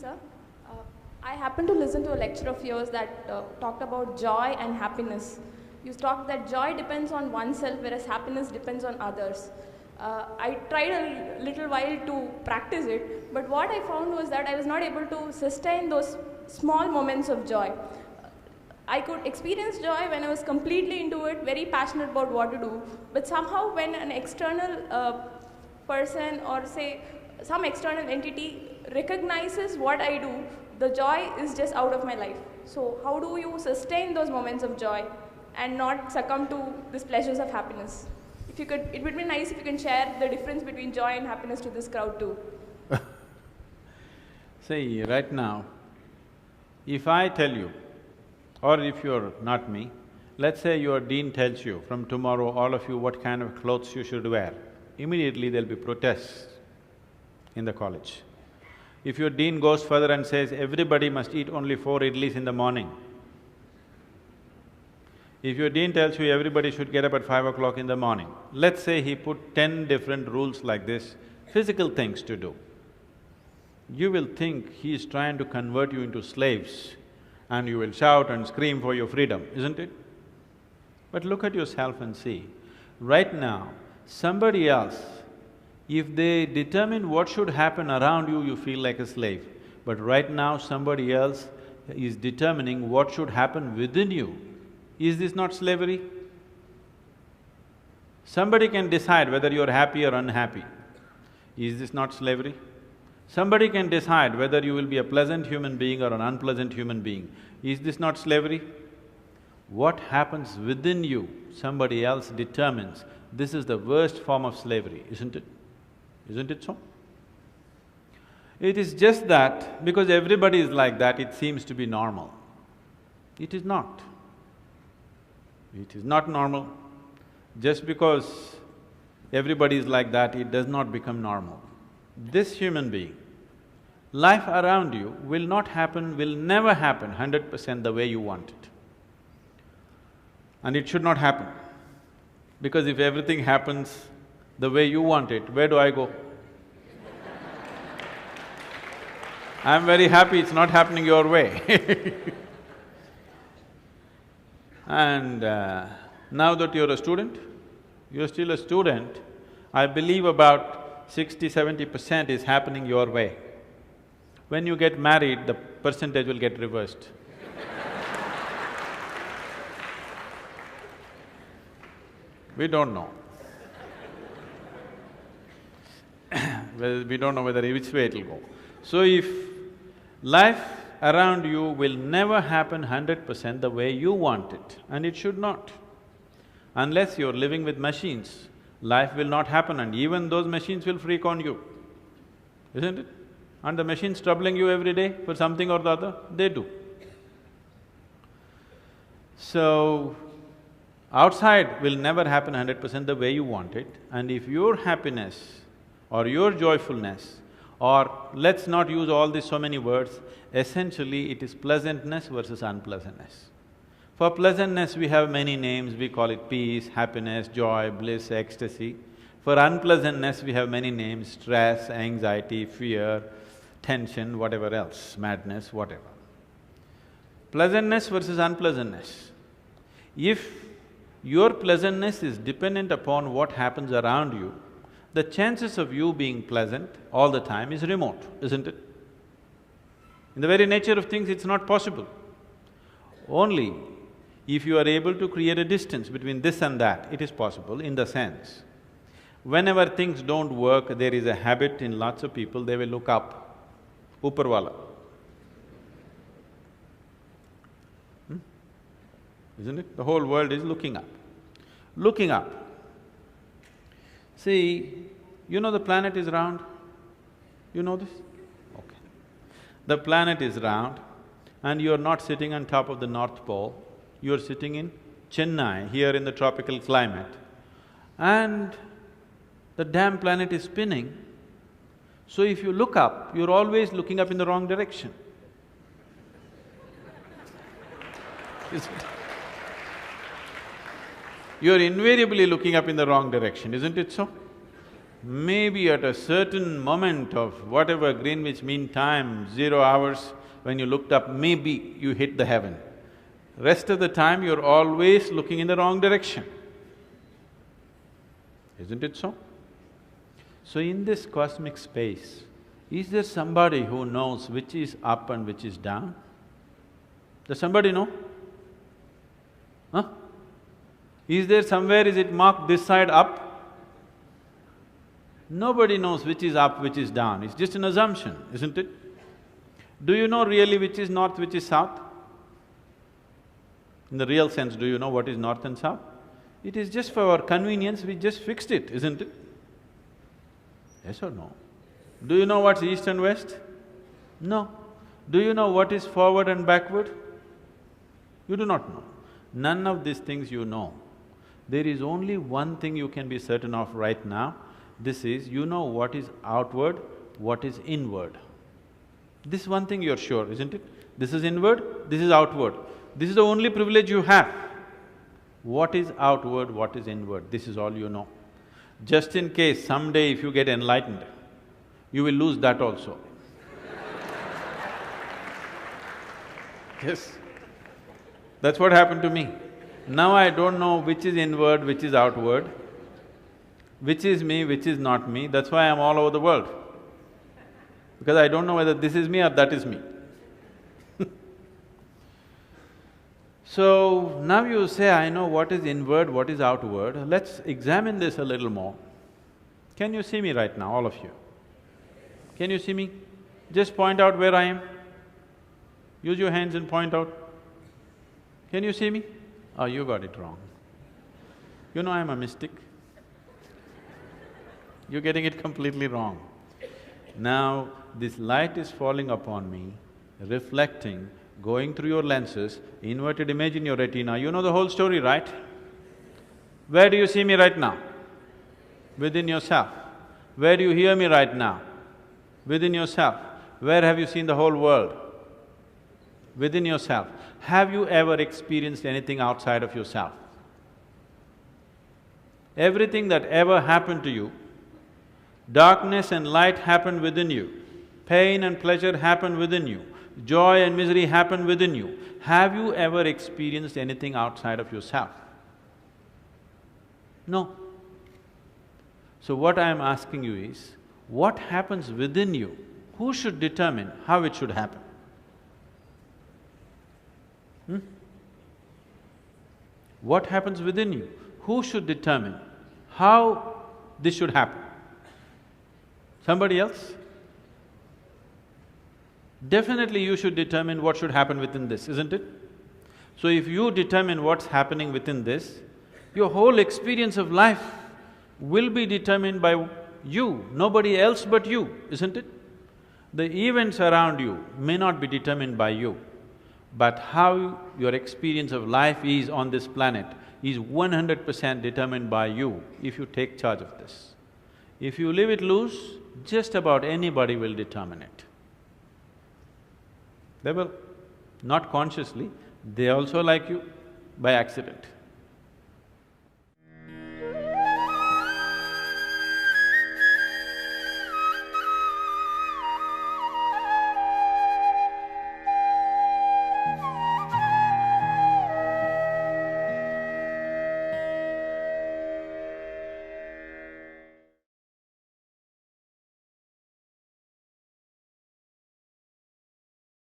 sir. Uh, I happened to listen to a lecture of yours that talked about joy and happiness. You talked that joy depends on oneself, whereas happiness depends on others. I tried a little while to practice it, but what I found was that I was not able to sustain those small moments of joy. I could experience joy when I was completely into it, very passionate about what to do, but somehow when an external person or say some external entity recognizes what I do, the joy is just out of my life. So how do you sustain those moments of joy and not succumb to these pleasures of happiness? If you could, it would be nice if you can share the difference between joy and happiness to this crowd too. See, right now, if I tell you, or if you're not me, let's say your dean tells you, from tomorrow all of you what kind of clothes you should wear, immediately there'll be protests in the college. If your dean goes further and says, everybody must eat only 4 idlis in the morning, if your dean tells you everybody should get up at 5 o'clock in the morning, let's say he put 10 different rules like this, physical things to do, you will think he is trying to convert you into slaves and you will shout and scream for your freedom, isn't it? But look at yourself and see, right now, somebody else, if they determine what should happen around you, you feel like a slave. But right now, somebody else is determining what should happen within you. Is this not slavery? Somebody can decide whether you're happy or unhappy. Is this not slavery? Somebody can decide whether you will be a pleasant human being or an unpleasant human being. Is this not slavery? What happens within you, somebody else determines. This is the worst form of slavery, isn't it? Isn't it so? It is just that because everybody is like that, it seems to be normal. It is not. It is not normal. Just because everybody is like that, it does not become normal. This human being, life around you will not happen, will never happen 100% the way you want it. And it should not happen. Because if everything happens the way you want it, where do I go? I'm very happy it's not happening your way. And now that you're a student, you're still a student, I believe about 60–70% is happening your way. When you get married, the percentage will get reversed. We don't know. Well, we don't know whether which way it'll go. So if life around you will never happen 100% the way you want it, and it should not. Unless you're living with machines, life will not happen and even those machines will freak on you, isn't it? And the machines troubling you every day for something or the other, they do. So, outside will never happen 100% the way you want it, and if your happiness or your joyfulness, or let's not use all these so many words, essentially it is pleasantness versus unpleasantness. For pleasantness we have many names, we call it peace, happiness, joy, bliss, ecstasy. For unpleasantness we have many names, stress, anxiety, fear, tension, whatever else, madness, whatever. Pleasantness versus unpleasantness. If your pleasantness is dependent upon what happens around you, the chances of you being pleasant all the time is remote, isn't it? In the very nature of things, it's not possible. Only if you are able to create a distance between this and that, it is possible in the sense, whenever things don't work, there is a habit in lots of people, they will look up, Upar Isn't it? The whole world is looking up. Looking up. See, you know the planet is round? You know this? Okay. The planet is round and you're not sitting on top of the North Pole, you're sitting in Chennai, here in the tropical climate, and the damn planet is spinning. So if you look up, you're always looking up in the wrong direction. Isn't it? You're invariably looking up in the wrong direction, isn't it so? maybe at a certain moment of whatever Greenwich Mean Time, 0 hours, when you looked up, maybe you hit the heaven. Rest of the time, you're always looking in the wrong direction. Isn't it so? So in this cosmic space, is there somebody who knows which is up and which is down? Does somebody know? Huh? Is there somewhere, is it marked this side up? Nobody knows which is up, which is down, it's just an assumption, isn't it? Do you know really which is north, which is south? In the real sense, do you know what is north and south? It is just for our convenience, we just fixed it, isn't it? Yes or no? Do you know what's east and west? No. Do you know what is forward and backward? You do not know. None of these things you know. There is only one thing you can be certain of right now. This is, you know what is outward, what is inward. This one thing you're sure, isn't it? This is inward, this is outward. This is the only privilege you have. What is outward, what is inward, this is all you know. Just in case someday if you get enlightened, you will lose that also. Yes, that's what happened to me. Now I don't know which is inward, which is outward, which is me, which is not me, that's why I'm all over the world. Because I don't know whether this is me or that is me. So, now you say, I know what is inward, what is outward, let's examine this a little more. Can you see me right now, all of you? Can you see me? Just point out where I am. Use your hands and point out. Can you see me? Oh, you got it wrong. You know I'm a mystic. You're getting it completely wrong. Now, this light is falling upon me, reflecting, going through your lenses, inverted image in your retina, you know the whole story, right? Where do you see me right now? Within yourself. Where do you hear me right now? Within yourself. Where have you seen the whole world? Within yourself. Have you ever experienced anything outside of yourself? Everything that ever happened to you, darkness and light happened within you, pain and pleasure happened within you, joy and misery happen within you. Have you ever experienced anything outside of yourself? No. So what I am asking you is, what happens within you? Who should determine how it should happen? What happens within you? Who should determine how this should happen? Somebody else? Definitely you should determine what should happen within this, isn't it? So if you determine what's happening within this, your whole experience of life will be determined by you, nobody else but you, isn't it? The events around you may not be determined by you, but how your experience of life is on this planet is 100% determined by you if you take charge of this. If you leave it loose, just about anybody will determine it. They will, not consciously, they also like you by accident.